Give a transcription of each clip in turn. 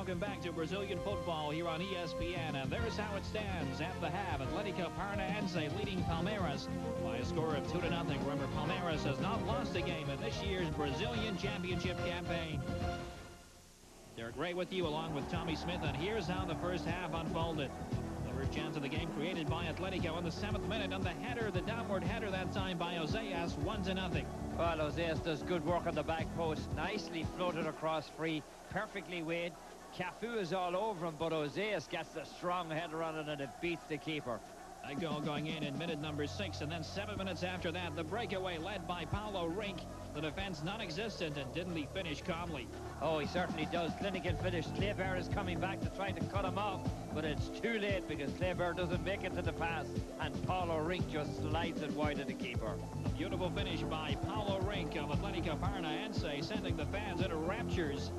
Welcome back to Brazilian football here on ESPN, and there's how it stands at the half. Atlético Paranaense leading Palmeiras by a score of 2-0. Remember, Palmeiras has not lost a game in this year's Brazilian Championship campaign. Derek Ray with you along with Tommy Smith, and here's how the first half unfolded. The first chance of the game created by Atlético in the 7th minute on the header, the downward header that time by Oséas, 1-0. Well, Oséas does good work on the back post, nicely floated across free, perfectly weighed. Cafu is all over him, but Oséas gets the strong header on it and it beats the keeper. That goal going in minute number 6, and then 7 minutes after that, the breakaway led by Paulo Rink. The defense non-existent, and didn't he finish calmly? Oh, he certainly does. Clinical finish. Kleber is coming back to try to cut him off, but it's too late because Kleber doesn't make it to the pass, and Paulo Rink just slides it wide of the keeper. A beautiful finish by Paulo Rink of Atlético Paranaense, sending the fans into raptures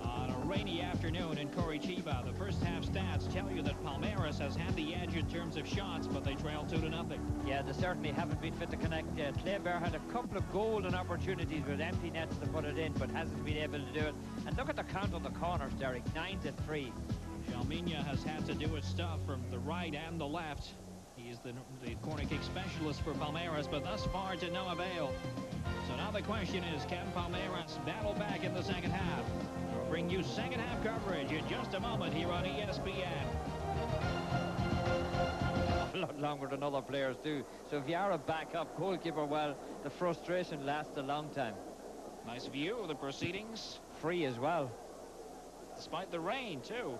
on a rainy afternoon in Curitiba. The first half stats tell you that Palmeiras has had the edge in terms of shots, but they trail 2-0. Yeah, they certainly haven't been fit to connect. Kleber had a couple of golden opportunities with empty nets to put it in, but hasn't been able to do it. And look at the count on the corners, Derek, 9-3. Jalminha has had to do his stuff from the right and the left. He is the corner kick specialist for Palmeiras, but thus far to no avail. So now the question is, can Palmeiras battle back in the second half? We'll bring you second half coverage in just a moment here on ESPN. A lot longer than other players do. So if you are a backup goalkeeper, well, the frustration lasts a long time. Nice view of the proceedings. Free as well. Despite the rain, too.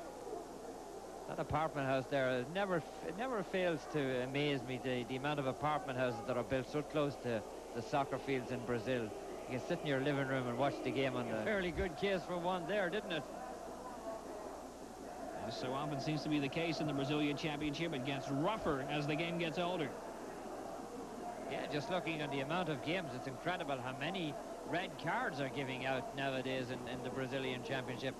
That apartment house there, it never fails to amaze me, the amount of apartment houses that are built so close to the soccer fields in Brazil. You can sit in your living room and watch the game on a fairly good case for one there, didn't it? As so often seems to be the case in the Brazilian Championship, it gets rougher as the game gets older. Yeah, just looking at the amount of games, it's incredible how many red cards are giving out nowadays in the Brazilian Championship.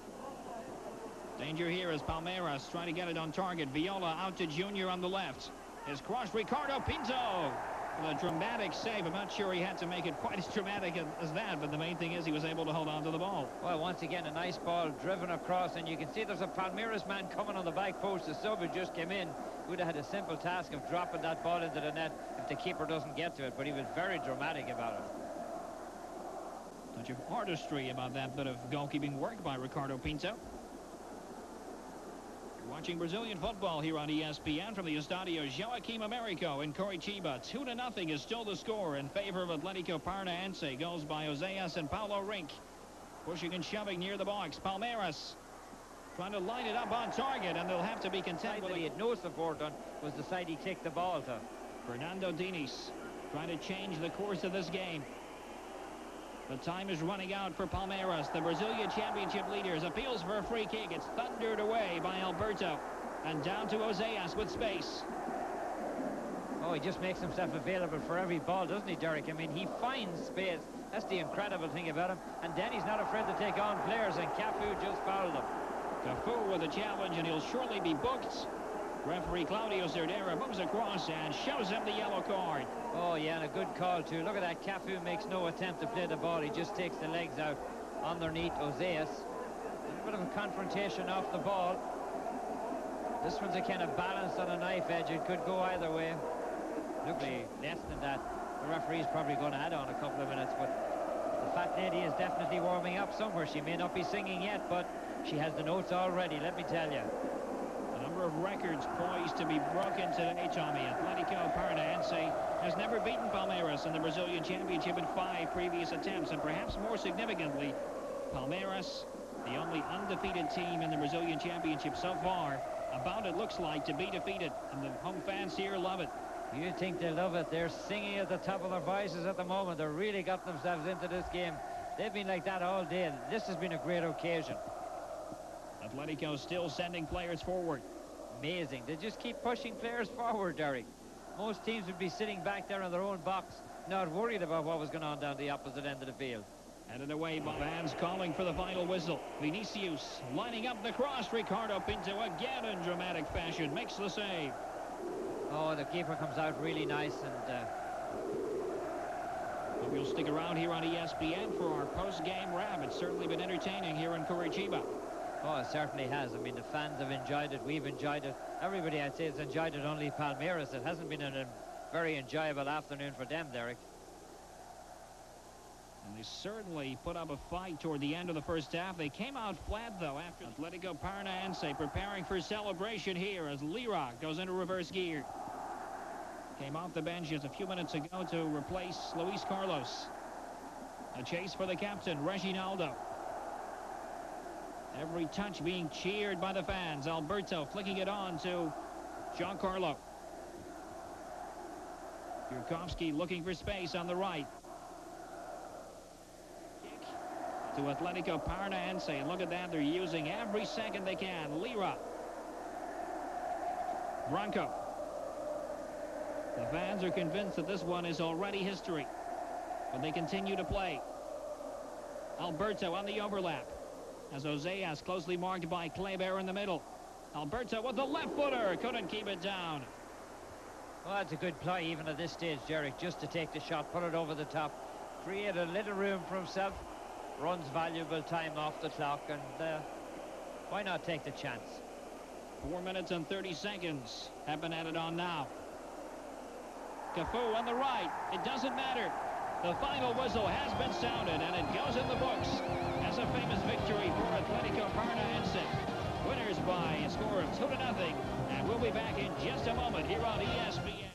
Danger here as Palmeiras trying to get it on target. Viola out to Junior on the left. His cross, Ricardo Pinto. A dramatic save. I'm not sure he had to make it quite as dramatic as that, but the main thing is he was able to hold on to the ball. Well, once again, a nice ball driven across, and you can see there's a Palmeiras man coming on the back post. The sub who just came in would have had a simple task of dropping that ball into the net if the keeper doesn't get to it, but he was very dramatic about it. Touch of artistry about that bit of goalkeeping work by Ricardo Pinto. Watching Brazilian football here on ESPN from the Estádio Joaquim Américo in Curitiba. 2-0 is still the score in favor of Atlético Paranaense. Goals by Oséas and Paulo Rink. Pushing and shoving near the box. Palmeiras trying to line it up on target, and they'll have to be content with it. He had no support on was the side he kicked the ball to. Fernando Diniz trying to change the course of this game. The time is running out for Palmeiras. The Brazilian Championship leaders appeals for a free kick. It's thundered away by Alberto. And down to Oséas with space. Oh, he just makes himself available for every ball, doesn't he, Derek? I mean, he finds space. That's the incredible thing about him. And then he's not afraid to take on players, and Cafu just fouled him. Cafu with a challenge, and he'll surely be booked. Referee Claudio Cerdera moves across and shows him the yellow card. Oh, yeah, and a good call, too. Look at that. Cafu makes no attempt to play the ball. He just takes the legs out underneath Oséas. A bit of a confrontation off the ball. This one's a kind of balance on a knife edge. It could go either way. Looks less than that. The referee's probably going to add on a couple of minutes, but the fat lady is definitely warming up somewhere. She may not be singing yet, but she has the notes already, let me tell you. Of records poised to be broken today, Tommy. Atlético Paranaense has never beaten Palmeiras in the Brazilian Championship in 5 previous attempts, and perhaps more significantly, Palmeiras, the only undefeated team in the Brazilian Championship so far, about it looks like to be defeated, and the home fans here love it. You think they love it? They're singing at the top of their voices at the moment. They've really got themselves into this game. They've been like that all day. This has been a great occasion. Atlético still sending players forward. Amazing. They just keep pushing players forward, Derek. Most teams would be sitting back there in their own box, not worried about what was going on down the opposite end of the field. Headed away by fans calling for the final whistle. Vinicius lining up the cross. Ricardo Pinto again in dramatic fashion makes the save. Oh, the keeper comes out really nice, and hope you'll stick around here on ESPN for our post-game wrap. It's certainly been entertaining here in Curitiba. Oh, it certainly has. I mean, the fans have enjoyed it. We've enjoyed it. Everybody, I'd say, has enjoyed it. Only Palmeiras. It hasn't been a very enjoyable afternoon for them, Derek. And they certainly put up a fight toward the end of the first half. They came out flat, though, after Atlético Paranaense preparing for celebration here as Lira goes into reverse gear. Came off the bench just a few minutes ago to replace Luis Carlos. A chase for the captain, Reginaldo. Every touch being cheered by the fans. Alberto flicking it on to Giancarlo. Yurkovsky looking for space on the right. To Atlético Paranaense, and look at that, they're using every second they can. Lira. Branco. The fans are convinced that this one is already history, but they continue to play. Alberto on the overlap, as Oseas closely marked by Kleber in the middle. Alberto with the left footer, couldn't keep it down. Well, that's a good play even at this stage, Derek, just to take the shot, put it over the top, create a little room for himself. Runs valuable time off the clock, and why not take the chance? 4 minutes and 30 seconds have been added on now. Cafu on the right. It doesn't matter. The final whistle has been sounded, and it goes in the books as a famous victory for Atlético Paranaense. Winners by a score of 2-0. And we'll be back in just a moment here on ESPN.